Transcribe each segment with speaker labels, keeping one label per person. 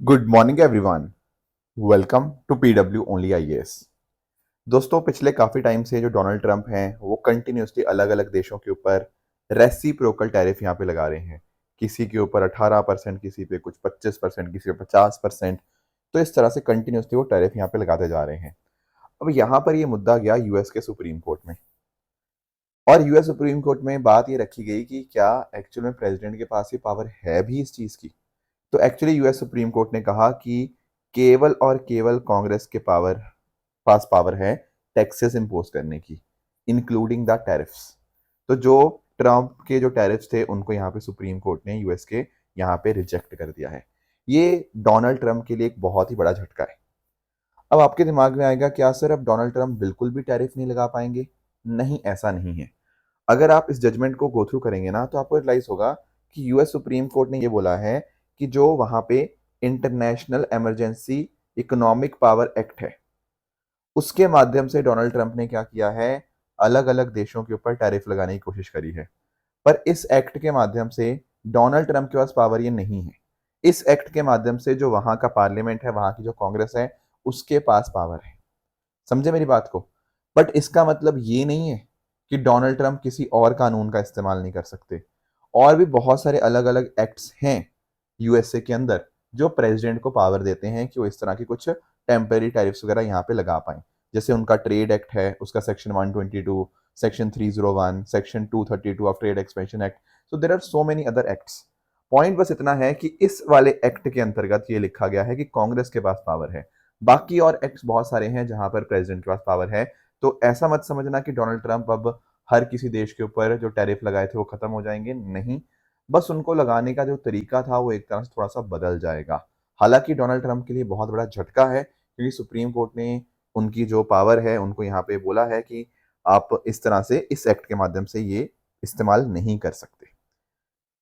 Speaker 1: Good morning everyone. Welcome to PW only IAS. दोस्तों, पिछले काफी टाइम से जो डोनाल्ड ट्रंप हैं वो कंटिन्यूसली अलग अलग देशों के ऊपर रेसिप्रोकल टैरिफ यहाँ पे लगा रहे हैं। किसी के ऊपर 18%, किसी पे कुछ 25%, किसी पे 50%। तो इस तरह से कंटिन्यूसली वो टैरिफ यहाँ पे लगाते जा रहे हैं। अब यहाँ पर ये मुद्दा गया यूएस के सुप्रीम कोर्ट में, और यूएस सुप्रीम कोर्ट में बात ये रखी गई कि क्या एक्चुअल में प्रेसिडेंट के पास ये पावर है भी इस चीज की। तो एक्चुअली यूएस सुप्रीम कोर्ट ने कहा कि केवल और केवल कांग्रेस के पास पावर है टैक्सेस इंपोज करने की, इंक्लूडिंग द टैरिफ्स। तो जो ट्रम्प के जो टैरिफ्स थे उनको यहाँ पे सुप्रीम कोर्ट ने यूएस के यहाँ पे रिजेक्ट कर दिया है। ये डोनाल्ड ट्रम्प के लिए एक बहुत ही बड़ा झटका है। अब आपके दिमाग में आएगा, क्या सर अब डोनाल्ड ट्रम्प बिल्कुल भी टैरिफ नहीं लगा पाएंगे? नहीं, ऐसा नहीं है। अगर आप इस जजमेंट को गो थ्रू करेंगे ना तो आपको रियलाइज होगा कि यूएस सुप्रीम कोर्ट ने ये बोला है कि जो वहां पे international emergency economic power act है उसके माध्यम से डोनाल्ड ट्रंप ने क्या किया है, अलग अलग देशों के ऊपर टैरिफ लगाने की कोशिश करी है। पर इस एक्ट के माध्यम से डोनाल्ड ट्रंप के पास पावर ये नहीं है। इस एक्ट के माध्यम से जो वहां का पार्लियामेंट है, वहां की जो कांग्रेस है, उसके पास पावर है। समझे मेरी बात को? बट इसका मतलब ये नहीं है कि डोनाल्ड ट्रंप किसी और कानून का इस्तेमाल नहीं कर सकते। और भी बहुत सारे अलग अलग एक्ट्स हैं यूएसए के अंदर जो प्रेसिडेंट को पावर देते हैं कि वो इस तरह की कुछ टेम्पररी टैरिफ्स वगैरह यहाँ पे लगा पाए। जैसे उनका ट्रेड एक्ट है, उसका section 122, section 301, section 232 of trade expansion act. So there are so many other acts. Point बस इतना है कि इस वाले एक्ट के अंतर्गत ये लिखा गया है कि कांग्रेस के पास पावर है। बाकी और एक्ट्स बहुत सारे हैं जहां पर प्रेसिडेंट के पास पावर है। तो ऐसा मत समझना कि डोनाल्ड ट्रंप अब हर किसी देश के ऊपर जो टैरिफ लगाए थे वो खत्म हो जाएंगे। नहीं, बस उनको लगाने का जो तरीका था वो एक तरह से थोड़ा सा बदल जाएगा। हालांकि डोनाल्ड ट्रंप के लिए बहुत बड़ा झटका है क्योंकि सुप्रीम कोर्ट ने उनकी जो पावर है उनको यहाँ पे बोला है कि आप इस तरह से इस एक्ट के माध्यम से ये इस्तेमाल नहीं कर सकते।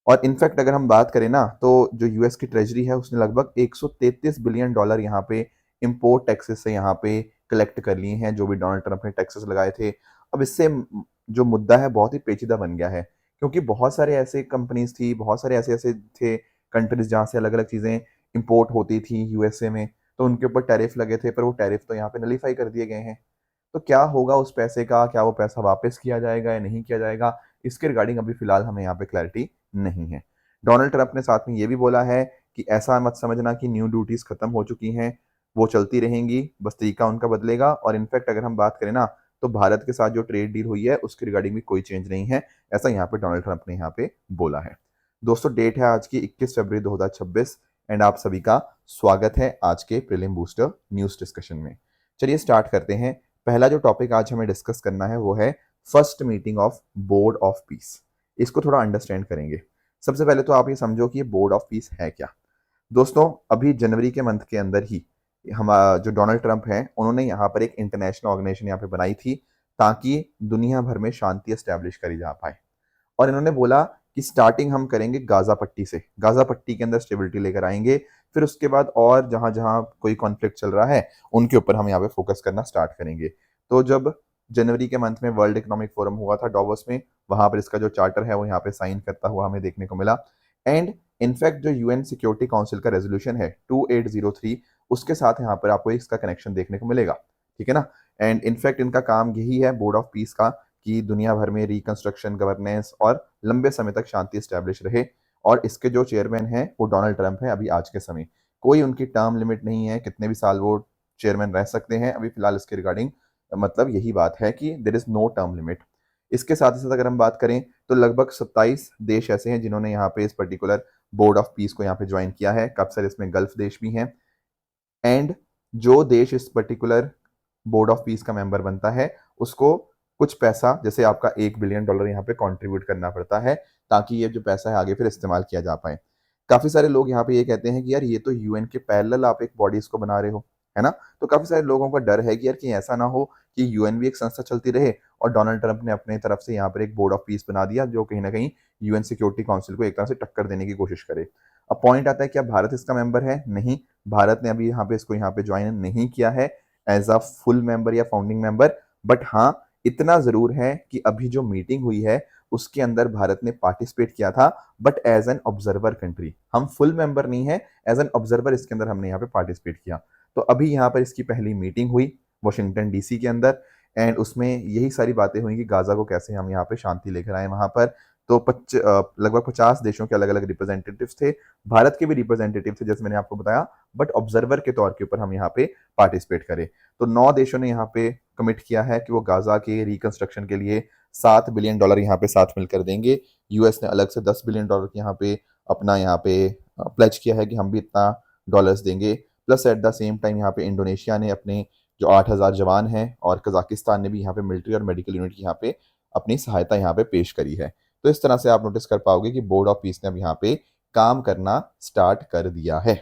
Speaker 1: और इनफैक्ट अगर हम बात करें ना तो जो यूएस की ट्रेजरी है उसने लगभग 133 बिलियन डॉलर यहाँ पे इंपोर्ट टैक्सेस से यहाँ पे कलेक्ट कर लिए हैं, जो भी डोनाल्ड ट्रंप ने टैक्सेस लगाए थे। अब इससे जो मुद्दा है बहुत ही पेचीदा बन गया है, क्योंकि बहुत सारे ऐसे कंपनीज थी, बहुत सारे ऐसे ऐसे थे कंट्रीज जहाँ से अलग अलग चीजें इंपोर्ट होती थी यूएसए में। तो उनके ऊपर टैरिफ लगे थे, पर वो टैरिफ तो यहाँ पे नलीफाई कर दिए गए हैं। तो क्या होगा उस पैसे का? क्या वो पैसा वापस किया जाएगा या नहीं किया जाएगा? इसके रिगार्डिंग अभी फिलहाल हमें यहाँ पे क्लैरिटी नहीं है। डोनाल्ड ट्रंप ने साथ में ये भी बोला है कि ऐसा मत समझना कि न्यू ड्यूटीज खत्म हो चुकी हैं, वो चलती रहेंगी, बस तरीका उनका बदलेगा। और इनफैक्ट अगर हम बात करें ना तो भारत के साथ जो ट्रेड डील हुई है उसके रिगार्डिंग भी कोई चेंज नहीं है, ऐसा यहाँ पे डोनाल्ड ट्रंप ने यहाँ पे बोला है। दोस्तों, डेट है आज की 21 फरवरी 2026 एंड आप सभी का स्वागत है आज के प्रीलिम बूस्टर न्यूज डिस्कशन में। चलिए स्टार्ट करते हैं। पहला जो टॉपिक आज हमें डिस्कस करना है वो है first meeting of board of peace. इसको थोड़ा अंडरस्टैंड करेंगे। सबसे पहले तो आप ये समझो कि ये बोर्ड ऑफ पीस है क्या। दोस्तों, अभी जनवरी के मंथ के अंदर ही हम जो डोनाल्ड ट्रंप हैं उन्होंने यहाँ पर एक इंटरनेशनल ऑर्गेनाइजेशन यहाँ पे बनाई थी ताकि दुनिया भर में शांति एस्टेब्लिश करी जा पाए। और इन्होंने बोला कि स्टार्टिंग हम करेंगे गाजा पट्टी से, गाजा पट्टी के अंदर स्टेबिलिटी लेकर आएंगे, फिर उसके बाद और जहां जहां कोई कॉन्फ्लिक्ट चल रहा है उनके ऊपर हम यहाँ पे फोकस करना स्टार्ट करेंगे। तो जब जनवरी के मंथ में वर्ल्ड इकोनॉमिक फोरम हुआ था डॉवोस में, वहां पर इसका जो चार्टर है वो यहाँ पे साइन करता हुआ हमें देखने को मिला। एंड इनफैक्ट जो यूएन सिक्योरिटी काउंसिल का रेजोल्यूशन है 2803, उसके साथ यहाँ पर आपको इसका कनेक्शन देखने को मिलेगा। ठीक है ना? एंड इनफैक्ट इनका काम यही है बोर्ड ऑफ पीस का कि दुनिया भर में रिकंस्ट्रक्शन, गवर्नेंस और लंबे समय तक शांति स्टैब्लिश रहे। और इसके जो चेयरमैन हैं वो डोनाल्ड ट्रंप है अभी आज के समय। कोई उनकी टर्म लिमिट नहीं है, कितने भी साल वो चेयरमैन रह सकते हैं। अभी फिलहाल इसके रिगार्डिंग मतलब यही बात है कि there is no term limit. इसके साथ ही साथ अगर हम बात करें तो लगभग 27 देश ऐसे हैं जिन्होंने यहाँ पे इस पर्टिकुलर बोर्ड ऑफ पीस को यहाँ पे ज्वाइन किया है। काफी सारे इसमें गल्फ देश भी हैं। एंड जो देश इस पर्टिकुलर बोर्ड ऑफ पीस का मेंबर बनता है उसको कुछ पैसा, जैसे आपका $1 बिलियन यहाँ पे कंट्रीब्यूट करना पड़ता है ताकि ये जो पैसा है आगे फिर इस्तेमाल किया जा पाए। काफी सारे लोग यहाँ पे ये कहते हैं कि यार ये तो यूएन के पैरेलल आप एक बॉडीज को बना रहे हो, है ना? तो काफी सारे लोगों का डर है कि यार कि ऐसा ना हो कि यूएन भी एक संस्था चलती रहे और डोनाल्ड ट्रंप ने अपने तरफ से यहाँ पर एक बोर्ड ऑफ पीस बना दिया जो कहीं ना कहीं यूएन सिक्योरिटी काउंसिल को एक तरह से टक्कर देने की कोशिश करे। अब पॉइंट आता है, क्या भारत इसका मेंबर है? नहीं, भारत ने अभी यहाँ पे इसको यहाँ पे ज्वाइन नहीं किया है एज अ फुल मेंबर या फाउंडिंग मेंबर। बट हाँ, इतना जरूर है कि अभी जो मीटिंग हुई है उसके अंदर भारत ने पार्टिसिपेट किया था, but as an observer country. हम फुल मेंबर नहीं है, एज एन ऑब्जर्वर इसके अंदर हमने यहाँ पे पार्टिसिपेट किया। तो अभी यहाँ पर इसकी पहली मीटिंग हुई वॉशिंगटन डीसी के अंदर, एंड उसमें यही सारी बातें हुई कि गाजा को कैसे हम यहाँ पे शांति लेकर आए वहां पर। तो लगभग 50 देशों के अलग अलग रिप्रेजेंटेटिव्स थे, भारत के भी रिप्रेजेंटेटिव थे जैसे मैंने आपको बताया, बट ऑब्जर्वर के तौर के ऊपर हम यहाँ पे पार्टिसिपेट करें। तो 9 देशों ने यहाँ पे कमिट किया है कि वो गाजा के रिकंस्ट्रक्शन के लिए $7 बिलियन यहाँ पे साथ मिलकर देंगे। यूएस ने अलग से $10 बिलियन यहाँ पे अपना यहाँ पे प्लेज किया है कि हम भी इतना डॉलर्स देंगे। Plus at the same time यहाँ पे इंडोनेशिया ने अपने जो 8,000 जवान हैं, और कजाकिस्तान ने भी यहाँ पे मिलिट्री और मेडिकल यूनिट की यहाँ पे अपनी सहायता यहाँ पे पेश करी है। तो इस तरह से आप नोटिस कर पाओगे कि बोर्ड ऑफ पीस ने अब यहाँ पे काम करना स्टार्ट कर दिया है।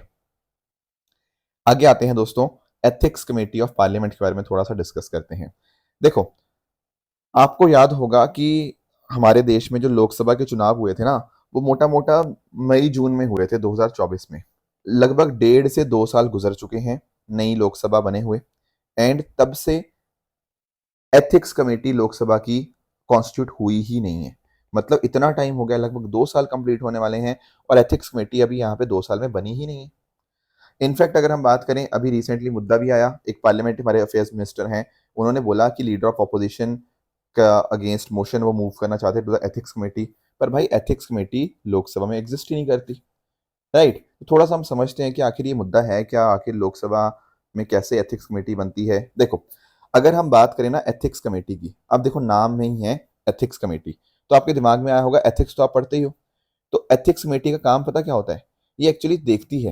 Speaker 1: आगे आते हैं दोस्तों, एथिक्स कमेटी ऑफ पार्लियामेंट के बारे में थोड़ा सा डिस्कस करते हैं। देखो, आपको याद होगा कि हमारे देश में जो लोकसभा के चुनाव हुए थे ना, वो मोटा मोटा मई जून में हुए थे 2024 में। लगभग 1.5 से 2 साल गुजर चुके हैं नई लोकसभा बने हुए, एंड तब से एथिक्स कमेटी लोकसभा की कॉन्स्टिट्यूट हुई ही नहीं है। मतलब इतना टाइम हो गया, लगभग 2 साल कंप्लीट होने वाले हैं, और एथिक्स कमेटी अभी यहाँ पे 2 साल में बनी ही नहीं है। इनफैक्ट अगर हम बात करें, अभी रिसेंटली मुद्दा भी आया, एक पार्लियामेंट्री हमारे अफेयर्स मिनिस्टर हैं, उन्होंने बोला कि लीडर ऑफ अपोजिशन का अगेंस्ट मोशन वो मूव करना चाहते टू द एथिक्स कमेटी। पर भाई एथिक्स कमेटी लोकसभा में एग्जिस्ट ही नहीं करती, राइट। तो थोड़ा सा हम समझते हैं कि आखिर ये मुद्दा है क्या, आखिर लोकसभा में कैसे एथिक्स कमेटी बनती है। देखो, अगर हम बात करें ना एथिक्स कमेटी की, अब देखो नाम में ही है एथिक्स कमेटी, तो आपके दिमाग में आया होगा एथिक्स तो आप पढ़ते ही हो। तो एथिक्स कमेटी का काम पता क्या होता है? ये एक्चुअली देखती है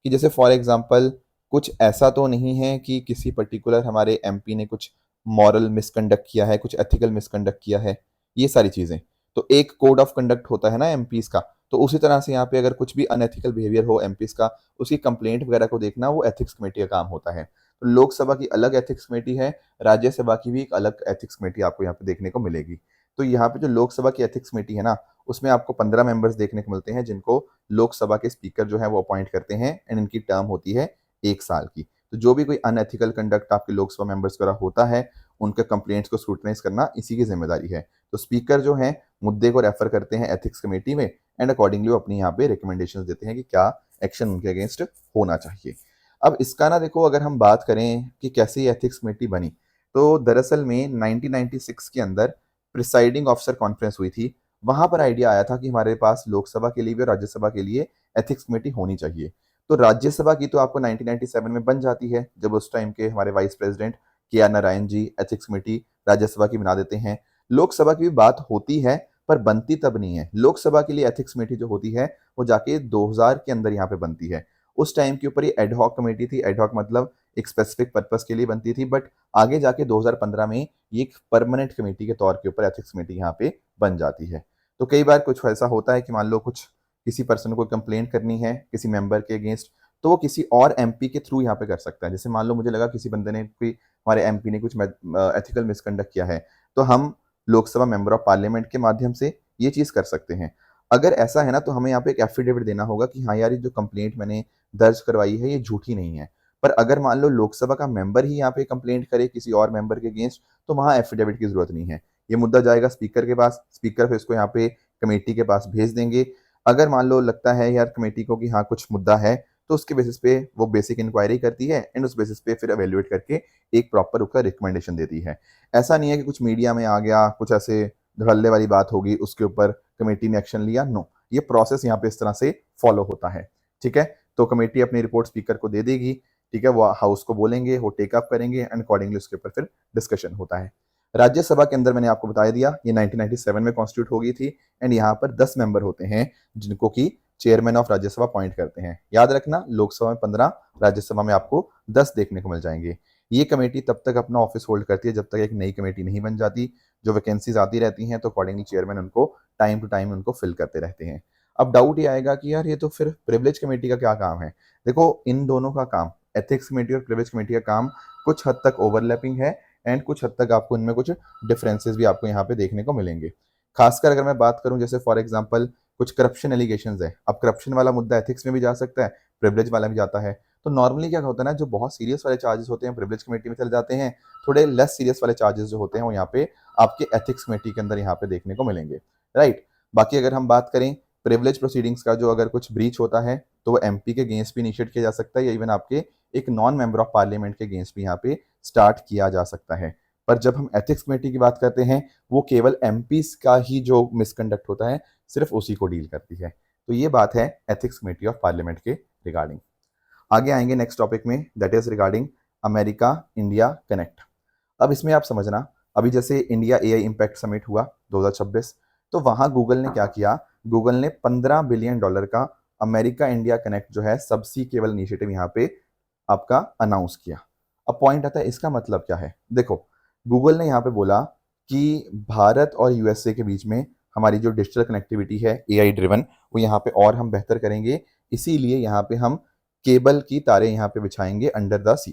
Speaker 1: कि जैसे फॉर एग्जांपल कुछ ऐसा तो नहीं है कि किसी पर्टिकुलर हमारे एमपी ने कुछ मॉरल मिसकंडक्ट किया है, कुछ एथिकल मिसकंडक्ट किया है, ये सारी चीजें। तो एक कोड ऑफ कंडक्ट होता है ना एमपीज का, तो उसी तरह से यहाँ पे अगर कुछ भी अनएथिकल बिहेवियर हो एमपीज का, उसकी कंप्लेंट वगैरह को देखना वो एथिक्स कमेटी का काम होता है। तो लोकसभा की अलग एथिक्स कमेटी है, राज्यसभा की भी एक अलग एथिक्स कमेटी आपको यहाँ पे देखने को मिलेगी। तो यहाँ पे जो लोकसभा की एथिक्स कमेटी है ना, उसमें आपको 15 मेंबर्स देखने को मिलते हैं, जिनको लोकसभा के स्पीकर जो है वो अपॉइंट करते हैं, एंड इनकी टर्म होती है 1 साल की। तो जो भी कोई अनएथिकल कंडक्ट आपके लोकसभा मेंबर्स द्वारा होता है, उनके कंप्लेंट्स को स्क्रूटनाइज करना इसी की जिम्मेदारी है। तो स्पीकर जो है मुद्दे को रेफर करते हैं एथिक्स कमेटी में, एंड अकॉर्डिंगली वो अपनी यहाँ पे रिकमेंडेशंस देते हैं कि क्या एक्शन उनके अगेंस्ट होना चाहिए। अब इसका ना देखो, अगर हम बात करें कि कैसे ये एथिक्स कमेटी बनी, तो दरअसल में 1996 के अंदर प्रिसाइडिंग ऑफिसर कॉन्फ्रेंस हुई थी। वहां पर आइडिया आया था कि हमारे पास लोकसभा के लिए भी और राज्यसभा के लिए एथिक्स कमेटी होनी चाहिए। तो राज्यसभा की तो आपको 1997 में बन जाती है, जब उस टाइम के हमारे vice president K R Narayan ji ethics committee Rajya Sabha की बना देते हैं। लोकसभा की भी बात होती है, पर बनती तब नहीं है। लोकसभा के लिए एथिक्स कमेटी जो होती है वो जाके 2000 के अंदर यहाँ पे बनती है। उस टाइम के ऊपर ये एडहॉक कमेटी थी, एडहॉक मतलब एक स्पेसिफिक पर्पस के लिए बनती थी, बट आगे जाके 2015 में ये एक परमानेंट कमेटी के तौर के ऊपर एथिक्स कमेटी यहाँ पे बन जाती है। तो कई बार कुछ ऐसा होता है कि मान लो कुछ किसी पर्सन को कंप्लेंट करनी है किसी मेंबर के अगेंस्ट, तो वो किसी और एमपी के थ्रू यहाँ पे कर सकता है। जैसे मान लो मुझे लगा किसी बंदे ने कोई हमारे एमपी ने कुछ एथिकल मिसकंडक्ट किया है, तो हम लोकसभा मेंबर ऑफ पार्लियामेंट के माध्यम से ये चीज कर सकते हैं। अगर ऐसा है ना, तो हमें यहाँ पे एक एफिडेविट देना होगा कि हाँ यार, ये जो कंप्लेंट मैंने दर्ज करवाई है ये झूठी नहीं है। पर अगर मान लो लोकसभा का मेंबर ही यहाँ पे कंप्लेंट करे किसी और मेंबर के अगेंस्ट, तो वहां एफिडेविट की जरूरत नहीं है। ये मुद्दा जाएगा स्पीकर के पास, स्पीकर फिर इसको यहाँ पे कमेटी के पास भेज देंगे। अगर मान लो लगता है यार कमेटी को कि हाँ कुछ मुद्दा है, तो उसके बेसिस पे वो बेसिक इंक्वायरी करती है, एंड उस बेसिस पे फिर एवेल्युएट करके एक प्रॉपर उसका रिकमेंडेशन देती है। ऐसा नहीं है कि कुछ मीडिया में आ गया, कुछ ऐसे धड़ल्ले वाली बात होगी, उसके ऊपर कमेटी ने एक्शन लिया। नो, ये प्रोसेस यहाँ पे इस तरह से फॉलो होता है। ठीक है, तो कमेटी अपनी रिपोर्ट स्पीकर को दे देगी, ठीक है, वो हाउस को बोलेंगे, वो टेकअप करेंगे, एंड अकॉर्डिंगली उसके ऊपर फिर डिस्कशन होता है। राज्यसभा के अंदर मैंने आपको बता दिया ये 1997 में कॉन्स्टिट्यूट हो गई थी, एंड यहाँ पर 10 मेंबर होते हैं जिनको कि चेयरमैन ऑफ राज्यसभा अपॉइंट करते हैं। याद रखना, लोकसभा में 15, राज्यसभा में आपको 10 देखने को मिल जाएंगे। ये कमेटी तब तक अपना ऑफिस होल्ड करती है जब तक एक नई कमेटी नहीं बन जाती। जो वैकेंसीज आती रहती हैं, तो अकॉर्डिंगली चेयरमैन उनको टाइम टू टाइम उनको फिल करते रहते हैं। अब डाउट ये आएगा कि यार ये तो फिर प्रिविलेज कमेटी का क्या काम है? देखो, इन दोनों का काम, एथिक्स कमेटी और प्रिविलेज कमेटी का काम कुछ हद तक ओवरलैपिंग है, एंड कुछ हद तक आपको इनमें कुछ डिफरेंसेस भी आपको यहाँ पे देखने को मिलेंगे। खासकर अगर मैं बात करूं, जैसे फॉर एग्जांपल कुछ करप्शन एलिगेशंस है। अब करप्शन वाला मुद्दा एथिक्स में भी जा सकता है, प्रिविलेज वाला भी जाता है। तो नॉर्मली क्या होता है ना, जो बहुत सीरियस वाले चार्जेस होते हैं प्रिविलेज कमेटी में चले जाते हैं, थोड़े लेस सीरियस वाले चार्जेस जो होते हैं वो यहाँ पे आपके एथिक्स कमेटी के अंदर यहाँ पे देखने को मिलेंगे। राइट। बाकी अगर हम बात करें प्रिविलेज प्रोसीडिंग्स का, जो अगर कुछ ब्रीच होता है तो वो एमपी के अगेंस्ट भी इनिशिएट किया जा सकता है, या इवन आपके एक नॉन मेंबर ऑफ पार्लियामेंट के अगेंस्ट भी यहाँ पे स्टार्ट किया जा सकता है। पर जब हम एथिक्स कमेटी की बात करते हैं, वो केवल एमपीज का ही जो मिसकंडक्ट होता है सिर्फ उसी को डील करती है। तो ये बात है एथिक्स कमेटी ऑफ पार्लियामेंट के रिगार्डिंग। आगे आएंगे नेक्स्ट टॉपिक में, that is regarding America India connect. अब इसमें आप समझना, अभी जैसे इंडिया एआई इम्पैक्ट समिट हुआ 2026, तो वहां गूगल ने क्या किया, गूगल ने $15 बिलियन का अमेरिका इंडिया कनेक्ट जो है सबसी केबल इनिशिएटिव यहाँ पे आपका अनाउंस किया। अब पॉइंट आता है इसका मतलब क्या है। देखो, गूगल ने यहाँ पे बोला कि भारत और यूएसए के बीच में हमारी जो डिजिटल कनेक्टिविटी है एआई ड्रिवन, वो यहाँ पे और हम बेहतर करेंगे, इसीलिए यहाँ पे हम केबल की तारें यहाँ पे बिछाएंगे अंडर द सी,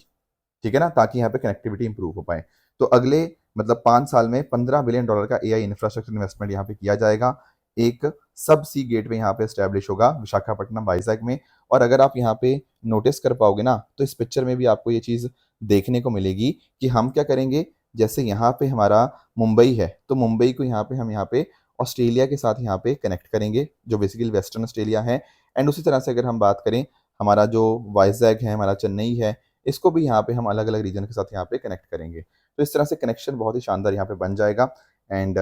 Speaker 1: ठीक है ना, ताकि यहाँ पे कनेक्टिविटी इंप्रूव हो पाए। तो अगले मतलब 5 साल में $15 बिलियन का एआई इंफ्रास्ट्रक्चर इन्वेस्टमेंट यहाँ पे किया जाएगा। एक सब सी गेटवे यहाँ पे स्टैब्लिश होगा विशाखापट्टनम वाइजैक में। और अगर आप यहाँ पे नोटिस कर पाओगे ना, तो इस पिक्चर में भी आपको ये चीज़ देखने को मिलेगी कि हम क्या करेंगे, जैसे यहाँ पे हमारा मुंबई है, तो मुंबई को यहाँ पे हम यहाँ पे ऑस्ट्रेलिया के साथ यहाँ पे कनेक्ट करेंगे, जो बेसिकली वेस्टर्न ऑस्ट्रेलिया है। एंड उसी तरह से अगर हम बात करें, हमारा जो वाइजैक है, हमारा चेन्नई है, इसको भी यहाँ पे हम अलग अलग रीजन के साथ यहाँ पे कनेक्ट करेंगे। तो इस तरह से कनेक्शन बहुत ही शानदार यहाँ पे बन जाएगा। एंड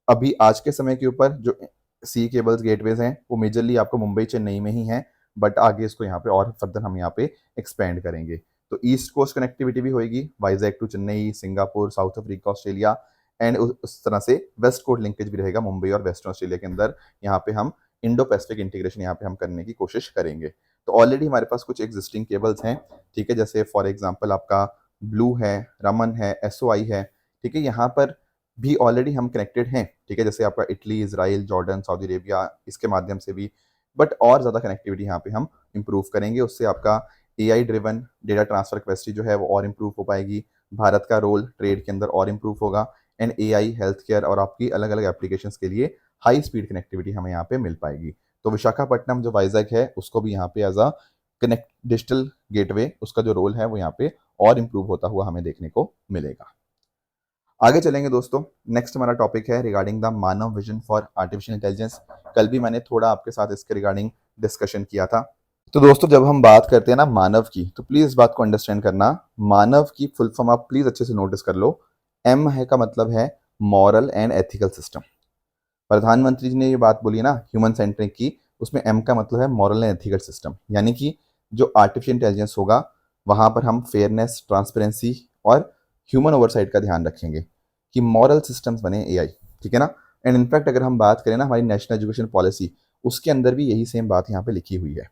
Speaker 1: अभी आज के समय के ऊपर जो सी केबल्स गेटवेज हैं वो मेजरली आपको मुंबई चेन्नई में ही हैं, बट आगे इसको यहाँ पे और फर्दर हम यहाँ पे एक्सपेंड करेंगे। तो ईस्ट कोस्ट कनेक्टिविटी भी होगी, Vizag to Chennai, Singapore, South Africa, Australia. And उस तरह से वेस्ट कोस्ट लिंकेज भी रहेगा मुंबई और वेस्टर्न ऑस्ट्रेलिया के अंदर। यहाँ पे हम इंडो पैसिफिक इंटीग्रेशन यहाँ पे हम करने की कोशिश करेंगे। तो ऑलरेडी हमारे पास कुछ एग्जिस्टिंग केबल्स हैं, ठीक है, जैसे फॉर एग्जांपल आपका ब्लू है, रमन है, एसओआई है, ठीक है, यहाँ पर भी ऑलरेडी हम कनेक्टेड हैं, ठीक है, जैसे आपका Italy, Israel, Jordan, Saudi Arabia, इसके माध्यम से भी। बट और ज़्यादा कनेक्टिविटी यहाँ पे हम इंप्रूव करेंगे, उससे आपका AI driven data transfer capacity जो है वो और इंप्रूव हो पाएगी, भारत का रोल ट्रेड के अंदर और इंप्रूव होगा, एंड एआई, हेल्थ केयर और आपकी अलग अलग एप्लीकेशंस के लिए हाई स्पीड कनेक्टिविटी हमें यहाँ पे मिल पाएगी। तो विशाखापट्टनम जो वाइजैक है उसको भी यहाँ पे as a connect digital gateway, उसका जो रोल है वो यहाँ पे और इंप्रूव होता हुआ हमें देखने को मिलेगा। आगे चलेंगे दोस्तों, नेक्स्ट हमारा टॉपिक है regarding the Manav vision for artificial intelligence. कल भी मैंने थोड़ा आपके साथ इसके रिगार्डिंग डिस्कशन किया था। तो दोस्तों, जब हम बात करते हैं ना मानव की, तो प्लीज इस बात को अंडरस्टैंड करना, मानव की फुल फॉर्म आप प्लीज अच्छे से नोटिस कर लो। एम है का मतलब है मॉरल एंड एथिकल सिस्टम। प्रधानमंत्री जी ने ये बात बोली ना ह्यूमन सेंट्रिक की, उसमें एम का मतलब है मॉरल एंड एथिकल सिस्टम, यानी कि जो आर्टिफिशियल इंटेलिजेंस होगा वहां पर हम फेयरनेस, ट्रांसपेरेंसी और ह्यूमन ओवरसाइट का ध्यान रखेंगे कि मॉरल सिस्टम्स बने एआई, ठीक है ना। एंड इनफैक्ट अगर हम बात करें ना हमारी नेशनल एजुकेशन पॉलिसी, उसके अंदर भी यही सेम बात यहाँ पे लिखी हुई है।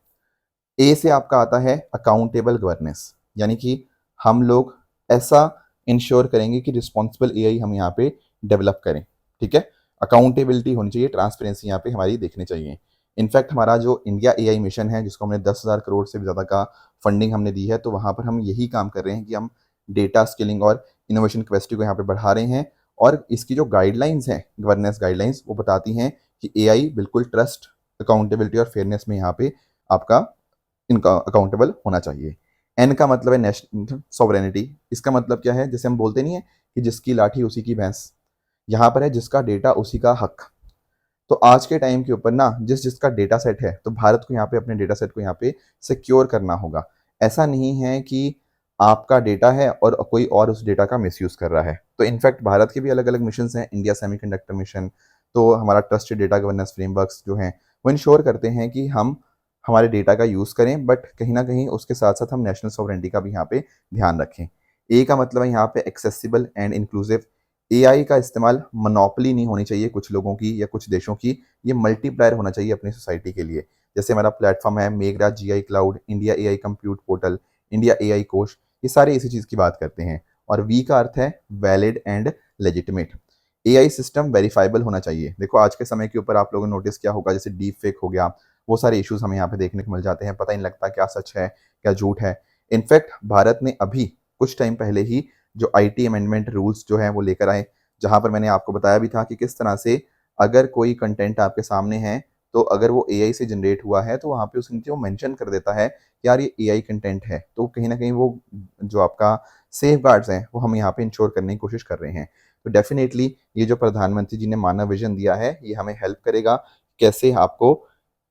Speaker 1: ए से आपका आता है अकाउंटेबल गवर्नेंस, यानी कि हम लोग ऐसा इंश्योर करेंगे कि रिस्पॉन्सिबल एआई हम यहाँ पे डेवलप करें, ठीक है। अकाउंटेबिलिटी होनी चाहिए, ट्रांसपेरेंसी यहाँ पे हमारी देखनी चाहिए। इनफैक्ट हमारा जो इंडिया एआई मिशन है, जिसको हमने 10,000 करोड़ से भी ज़्यादा का फंडिंग हमने दी है, तो वहाँ पर हम यही काम कर रहे हैं कि हम डेटा स्किलिंग और इनोवेशन कैपेसिटी को यहाँ पे बढ़ा रहे हैं। और इसकी जो गाइडलाइंस हैं, गवर्नेंस गाइडलाइंस, वो बताती हैं कि एआई बिल्कुल ट्रस्ट, अकाउंटेबिलिटी और फेयरनेस में यहाँ पे आपका इनका अकाउंटेबल होना चाहिए। एन का मतलब है नेशनल सॉवरेनिटी। इसका मतलब क्या है, जैसे हम बोलते नहीं है कि जिसकी लाठी उसी की भैंस, यहाँ पर है जिसका डेटा उसी का हक। तो आज के टाइम के ऊपर ना जिसका डेटा सेट है, तो भारत को यहाँ पे अपने डेटा सेट को यहाँ पे सिक्योर करना होगा। ऐसा नहीं है कि आपका डेटा है और कोई और उस डेटा का मिसयूज कर रहा है। तो इनफैक्ट भारत के भी अलग अलग मिशन हैं, इंडिया सेमीकंडक्टर मिशन, तो हमारा ट्रस्टेड डेटा गवर्नेंस फ्रेमवर्क्स जो हैं वो इंश्योर करते हैं कि हम हमारे डेटा का यूज़ करें, बट कहीं ना कहीं उसके साथ साथ हम नेशनल सॉवरेनिटी का भी यहाँ पे ध्यान रखें। ए का मतलब है यहाँ पे एक्सेसिबल एंड इंक्लूसिव। एआई का इस्तेमाल मोनोपोली नहीं होनी चाहिए कुछ लोगों की या कुछ देशों की, ये मल्टीप्लायर होना चाहिए अपनी सोसाइटी के लिए। जैसे हमारा प्लेटफॉर्म है Meghraj GI cloud, India AI compute portal, India AI कोश, ये सारे इसी चीज़ की बात करते हैं। और वी का अर्थ है valid and legitimate. AI system verifiable होना चाहिए। देखो आज के समय के ऊपर आप लोगों ने नोटिस किया होगा, जैसे डीप फेक हो गया, वो सारे इश्यूज हमें यहाँ पे देखने को मिल जाते हैं, पता ही नहीं लगता क्या सच है क्या झूठ है। इनफैक्ट भारत ने अभी कुछ टाइम पहले ही जो आईटी अमेंडमेंट रूल्स जो हैं वो लेकर आए, जहां पर मैंने आपको बताया भी था कि किस तरह से अगर कोई कंटेंट आपके सामने है, तो अगर वो एआई से जनरेट हुआ है तो वहाँ पे उसके नीचे वो मेंशन कर देता है कि यार ये एआई कंटेंट है। तो कहीं ना कहीं वो जो आपका सेफ गार्ड्स हैं वो हम यहाँ पे इंश्योर करने की कोशिश कर रहे हैं। तो डेफिनेटली ये जो प्रधानमंत्री जी ने मानव विजन दिया है ये हमें हेल्प करेगा कैसे आपको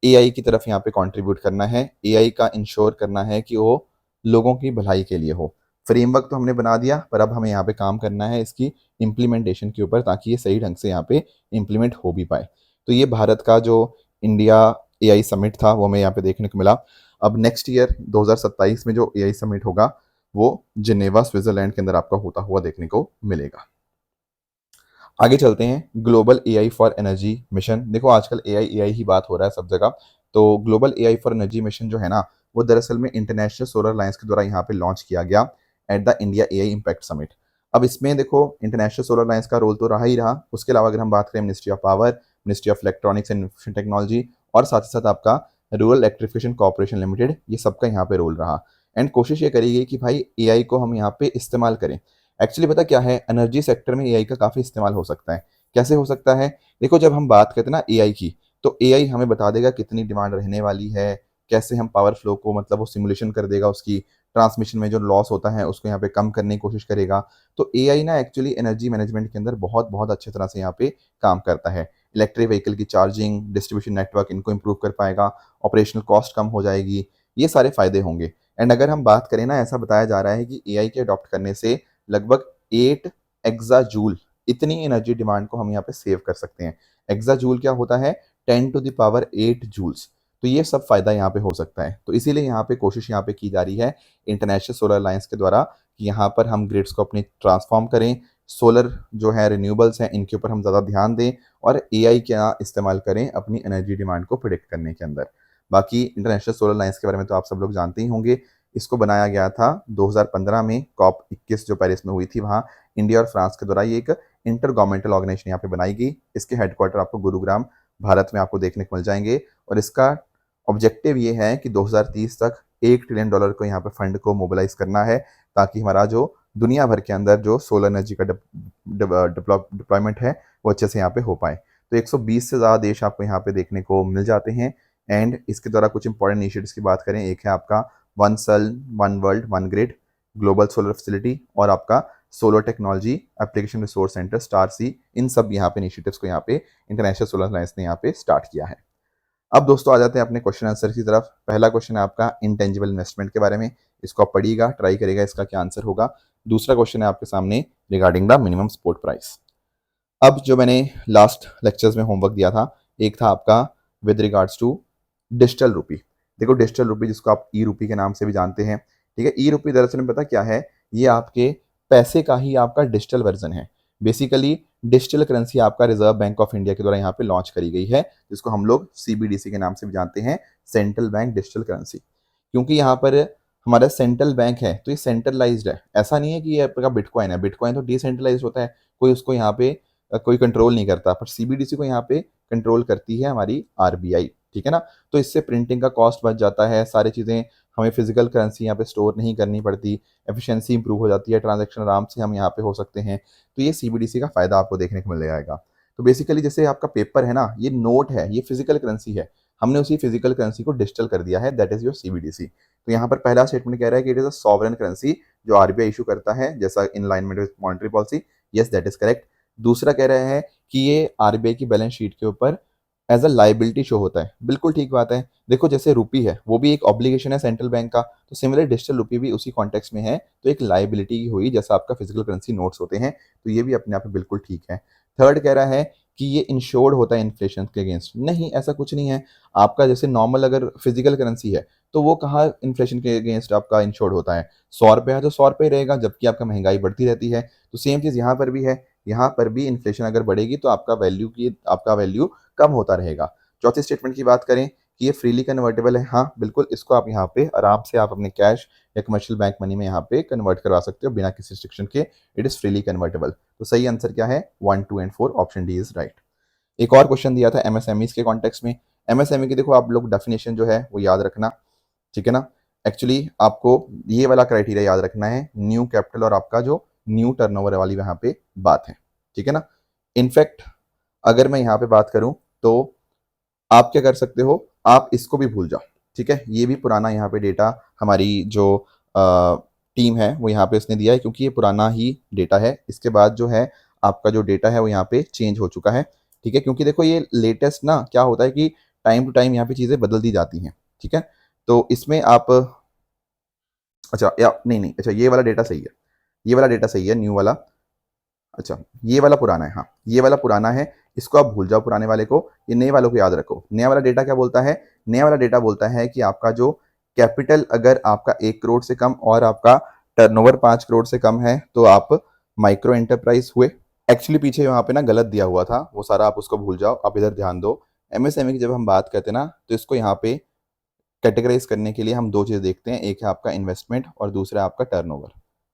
Speaker 1: एआई की तरफ यहाँ पे कंट्रीब्यूट करना है, एआई का इंश्योर करना है कि वो लोगों की भलाई के लिए हो। फ्रेमवर्क तो हमने बना दिया, पर अब हमें यहाँ पे काम करना है इसकी इम्प्लीमेंटेशन के ऊपर, ताकि ये सही ढंग से यहाँ पे इम्प्लीमेंट हो भी पाए। तो ये भारत का जो इंडिया एआई समिट था वो हमें यहाँ पे देखने को मिला। अब नेक्स्ट ईयर 2027 में जो एआई समिट होगा वो जिनेवा स्विट्जरलैंड के अंदर आपका होता हुआ देखने को मिलेगा। आगे चलते हैं, global AI for energy mission. देखो आजकल एआई ही बात हो रहा है सब जगह। तो global AI for energy mission जो है ना, वो दरअसल में इंटरनेशनल सोलर अलायंस के द्वारा यहाँ पे लॉन्च किया गया at the India AI impact summit. अब इसमें देखो इंटरनेशनल सोलर अलायंस का रोल तो रहा ही रहा, उसके अलावा अगर हम बात करें ministry of power, ministry of electronics and information technology और साथ ही साथ आपका रूरल इलेक्ट्रिफिकेशन कॉर्पोरेशन लिमिटेड, ये सबका यहाँ पे रोल रहा। एंड कोशिश ये करी गई कि भाई एआई को हम यहाँ पे इस्तेमाल करें। एक्चुअली पता क्या है, एनर्जी सेक्टर में एआई का काफ़ी इस्तेमाल हो सकता है। कैसे हो सकता है? देखो जब हम बात करते हैं ना एआई की, तो एआई हमें बता देगा कितनी डिमांड रहने वाली है, कैसे हम पावर फ्लो को मतलब वो सिमुलेशन कर देगा, उसकी ट्रांसमिशन में जो लॉस होता है उसको यहाँ पे कम करने की कोशिश करेगा। तो एआई ना एक्चुअली एनर्जी मैनेजमेंट के अंदर बहुत बहुत अच्छे तरह से यहाँ पे काम करता है। इलेक्ट्रिक व्हीकल की चार्जिंग, डिस्ट्रीब्यूशन नेटवर्क, इनको इम्प्रूव कर पाएगा, ऑपरेशनल कॉस्ट कम हो जाएगी, ये सारे फायदे होंगे। एंड अगर हम बात करें ना, ऐसा बताया जा रहा है कि एआई के अडॉप्ट करने से लगभग 8 एक्सा जूल इतनी एनर्जी डिमांड को हम यहाँ पे सेव कर सकते हैं। एक्सा जूल क्या होता है? 10⁸ जूल्स। तो ये सब फायदा यहाँ पे हो सकता है। तो इसीलिए यहाँ पे कोशिश यहाँ पे की जा रही है इंटरनेशनल सोलर अलायंस के द्वारा कि यहाँ पर हम ग्रिड्स को अपनी ट्रांसफॉर्म करें, सोलर जो है रिन्यूएबल्स हैं इनके ऊपर हम ज़्यादा ध्यान दें और एआई का इस्तेमाल करें अपनी एनर्जी डिमांड को प्रिडिक्ट करने के अंदर। बाकी इंटरनेशनल सोलर अलायंस के बारे में तो आप सब लोग जानते ही होंगे। इसको बनाया गया था 2015 में, COP 21 जो पेरिस में हुई थी, वहाँ इंडिया और फ्रांस के द्वारा ये एक इंटर गवर्नमेंटल ऑर्गेनाइजेशन यहाँ पे बनाई गई। इसके हेडक्वार्टर आपको गुरुग्राम भारत में आपको देखने को मिल जाएंगे और इसका ऑब्जेक्टिव ये है कि 2030 तक $1 ट्रिलियन को यहाँ पे फंड को मोबिलाइज करना है, ताकि हमारा जो दुनिया भर के अंदर जो सोलर एनर्जी का डिप्लॉयमेंट है वो अच्छे से यहाँ पे हो पाए। तो 120 से ज़्यादा देश आपको यहाँ पे देखने को मिल जाते हैं। एंड इसके द्वारा कुछ इंपॉर्टेंट इनिशिएटिव्स की बात करें, एक है आपका one sun one world one grid, global solar facility और आपका solar technology application resource centre star C. इन सब यहाँ पे इनिशिएटिव्स को यहाँ पे इंटरनेशनल सोलर अलायंस ने यहाँ पे स्टार्ट किया है। अब दोस्तों आ जाते हैं अपने क्वेश्चन आंसर की तरफ। पहला क्वेश्चन है आपका इंटेंजिबल इन्वेस्टमेंट के बारे में, इसको आप पढ़िएगा, ट्राई करेगा इसका क्या आंसर होगा। दूसरा क्वेश्चन है आपके सामने regarding the minimum support price. अब जो मैंने लास्ट लेक्चर्स में होमवर्क दिया था, एक था आपका विद रिगार्ड्स टू डिजिटल रूपी। देखो डिजिटल रूपी जिसको आप ई रूपी के नाम से भी जानते हैं, ठीक है। ई रूपी दरअसल में पता क्या है, ये आपके पैसे का ही आपका डिजिटल वर्जन है। बेसिकली डिजिटल करेंसी आपका रिजर्व बैंक ऑफ इंडिया के द्वारा यहाँ पे लॉन्च करी गई है, जिसको हम लोग सीबीडीसी के नाम से भी जानते हैं, सेंट्रल बैंक डिजिटल करेंसी। क्योंकि यहाँ पर हमारा सेंट्रल बैंक है तो ये सेंट्रलाइज्ड है। ऐसा नहीं है कि ये आपका बिटकॉइन है, बिटकॉइन तो डिसेंट्रलाइज होता है, कोई उसको यहाँ पे कोई कंट्रोल नहीं करता, पर सीबीडीसी को यहाँ पे कंट्रोल करती है हमारी आरबीआई, ठीक है ना। तो इससे प्रिंटिंग का कॉस्ट बच जाता है, सारी चीज़ें हमें फिजिकल करेंसी यहाँ पे स्टोर नहीं करनी पड़ती, एफिशिएंसी इंप्रूव हो जाती है, ट्रांजैक्शन आराम से हम यहाँ पे हो सकते हैं। तो ये सीबीडीसी का फ़ायदा आपको देखने को मिल जाएगा। तो बेसिकली जैसे आपका पेपर है ना, ये नोट है, ये फिजिकल करेंसी है, हमने उसी फिजिकल करेंसी को डिजिटल कर दिया है, दैट इज योर सीबीडीसी। तो यहाँ पर पहला स्टेटमेंट कह रहा है कि it is a sovereign currency जो आरबीआई इशू करता है, जैसा in alignment with monetary policy. Yes that is correct. दूसरा कह रहे हैं कि ये आरबीआई की बैलेंस शीट के ऊपर एज अ लाइबिलिटी शो होता है। बिल्कुल ठीक बात है। देखो जैसे रुपी है वो भी एक ऑब्लिगेशन है सेंट्रल बैंक का, तो सिमिलर डिजिटल रुपी भी उसी कॉन्टेक्स्ट में है, तो एक लाइबिलिटी हुई जैसा आपका फिजिकल करेंसी नोट्स होते हैं। तो ये भी अपने आप में बिल्कुल ठीक है। थर्ड कह रहा है कि ये इंश्योर्ड होता है इन्फ्लेशन के अगेंस्ट। नहीं, ऐसा कुछ नहीं है। आपका जैसे नॉर्मल अगर फिजिकल करेंसी है तो वो कहाँ इन्फ्लेशन के अगेंस्ट आपका इंश्योर्ड होता है? 100 रुपये है तो 100 रुपये रहेगा, जबकि आपका महंगाई बढ़ती रहती है। तो सेम चीज़ यहाँ पर भी है, यहाँ पर भी इन्फ्लेशन अगर बढ़ेगी तो आपका वैल्यू कम होता रहेगा। चौथी स्टेटमेंट की बात करें कि ये फ्रीली कन्वर्टेबल है, हाँ बिल्कुल, इसको आप यहाँ पे आराम से आप अपने कैश या कमर्शियल बैंक मनी में यहाँ पे कन्वर्ट करवा सकते हो बिना किसी रिस्ट्रिक्शन के। It is freely convertible. तो सही आंसर क्या है? 1, 2 and 4, option D is right. एक और क्वेश्चन दिया था एमएसएमईज के कॉन्टेक्स्ट में। एमएसएमई की देखो आप लोग डेफिनेशन जो है वो याद रखना, ठीक है ना। एक्चुअली आपको ये वाला क्राइटेरिया याद रखना है, न्यू कैपिटल और आपका जो न्यू टर्नओवर वाली यहाँ पे बात है, ठीक है ना। इनफैक्ट अगर मैं यहाँ पे बात करूँ तो आप क्या कर सकते हो, आप इसको भी भूल जाओ, ठीक है। ये भी पुराना यहाँ पे डेटा हमारी जो टीम है वो यहाँ पे इसने दिया है, क्योंकि ये पुराना ही डेटा है। इसके बाद जो है आपका जो डेटा है वो यहाँ पे चेंज हो चुका है, ठीक है। क्योंकि देखो ये लेटेस्ट ना क्या होता है कि टाइम टू टाइम यहाँ पे चीज़ें बदल दी जाती हैं, ठीक है। तो इसमें आप अच्छा या नहीं नहीं अच्छा ये वाला डेटा सही है, ये वाला डेटा सही है न्यू वाला। अच्छा ये वाला पुराना है, हाँ ये वाला पुराना है, इसको आप भूल जाओ पुराने वाले को, ये नए वालों को याद रखो। नया वाला डेटा क्या बोलता है, नया वाला डेटा बोलता है कि आपका जो कैपिटल अगर आपका 1 करोड़ से कम और आपका टर्नओवर 5 करोड़ से कम है तो आप माइक्रो एंटरप्राइज हुए। एक्चुअली पीछे यहाँ पे ना गलत दिया हुआ था, वो सारा आप उसको भूल जाओ, आप इधर ध्यान दो। एमएसएमई की जब हम बात करते हैं ना तो इसको यहाँ पे कैटेगराइज करने के लिए हम दो चीज़ देखते हैं, एक है आपका इन्वेस्टमेंट और दूसरा है आपका टर्नओवर,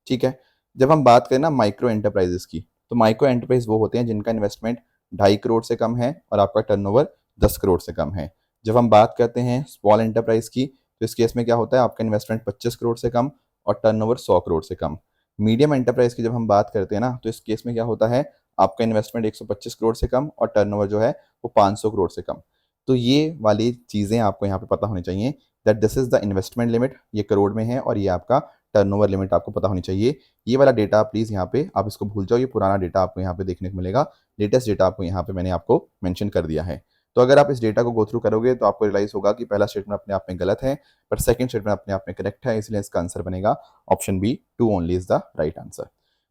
Speaker 1: ठीक है। जब हम बात करें ना माइक्रो एंटरप्राइजेस की, तो माइक्रो एंटरप्राइज वो होते हैं जिनका इन्वेस्टमेंट 2.5 करोड़ से कम है और आपका टर्नओवर 10 करोड़ से कम है। जब हम बात करते हैं स्मॉल एंटरप्राइज की, तो इस केस में क्या होता है, आपका इन्वेस्टमेंट 25 करोड़ से कम और टर्नओवर 100 करोड़ से कम। मीडियम एंटरप्राइज की जब हम बात करते हैं ना तो इस केस में क्या होता है, आपका इन्वेस्टमेंट 125 करोड़ से कम और टर्नओवर जो है वो 500 करोड़ से कम। तो ये वाली चीज़ें आपको यहाँ पे पता होनी चाहिए that this is the investment limit, ये करोड़ में है, और ये आपका टर्नओवर लिमिट आपको पता होनी चाहिए। ये वाला डेटा प्लीज़ यहाँ पे आप इसको भूल जाओ, ये पुराना डेटा आपको यहाँ पे देखने को मिलेगा, लेटेस्ट डेटा आपको यहाँ पे मैंने आपको मेंशन कर दिया है। तो अगर आप इस डेटा को गो थ्रू करोगे तो आपको रियलाइज होगा कि पहला स्टेटमेंट अपने आप में गलत है, पर सेकंड स्टेटमेंट अपने आप में करेक्ट है, इसलिए इसका आंसर बनेगा option B, 2 only is the right answer.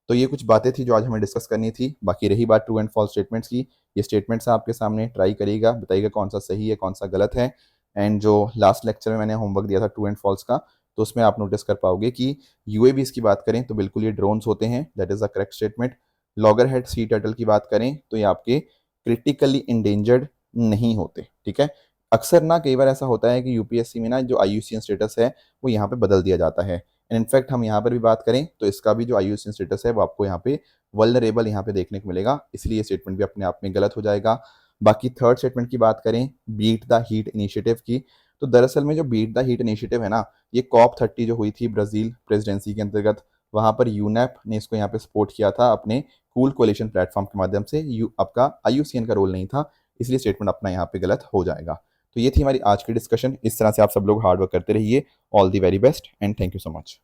Speaker 1: तो ये कुछ बातें थी जो आज हमें डिस्कस करनी थी। बाकी रही बात ट्रू एंड फॉल्स स्टेटमेंट्स की, ये स्टेटमेंट्स आपके सामने, ट्राई करिएगा, बताइएगा कौन सा सही है कौन सा गलत है। एंड जो लास्ट लेक्चर में मैंने होमवर्क दिया था ट्रू एंड फॉल्स का, तो उसमें आप नोटिस कर पाओगे कि यूएवीज की बात करें तो बिल्कुल ये ड्रोन्स होते हैं, that is the correct statement. Logger head sea turtle की बात करें तो ये आपके क्रिटिकली इंडेंजर्ड नहीं होते, ठीक है। अक्सर ना कई बार ऐसा होता है कि यूपीएससी में ना जो आईयूसीएन स्टेटस है वो यहाँ पे बदल दिया जाता है। एंड इनफैक्ट हम यहाँ पर भी बात करें तो इसका भी जो आईयूसीएन स्टेटस है वो आपको यहाँ पे वल्नरेबल यहाँ पे देखने को मिलेगा, इसलिए ये स्टेटमेंट भी अपने आप में गलत हो जाएगा। बाकी थर्ड स्टेटमेंट की बात करें बीट द हीट इनिशिएटिव की, तो दरअसल में जो बीट द हीट इनिशिएटिव है ना, ये COP30 जो हुई थी ब्राज़ील प्रेसिडेंसी के अंतर्गत, वहाँ पर यूनेप ने इसको यहाँ पे सपोर्ट किया था अपने कूल कोलिशन प्लेटफॉर्म के माध्यम से। आपका आईयूसीएन का रोल नहीं था, इसलिए स्टेटमेंट अपना यहाँ पे गलत हो जाएगा। तो ये थी हमारी आज की डिस्कशन। इस तरह से आप सब लोग हार्ड वर्क करते रहिए। All the very best and thank you so much.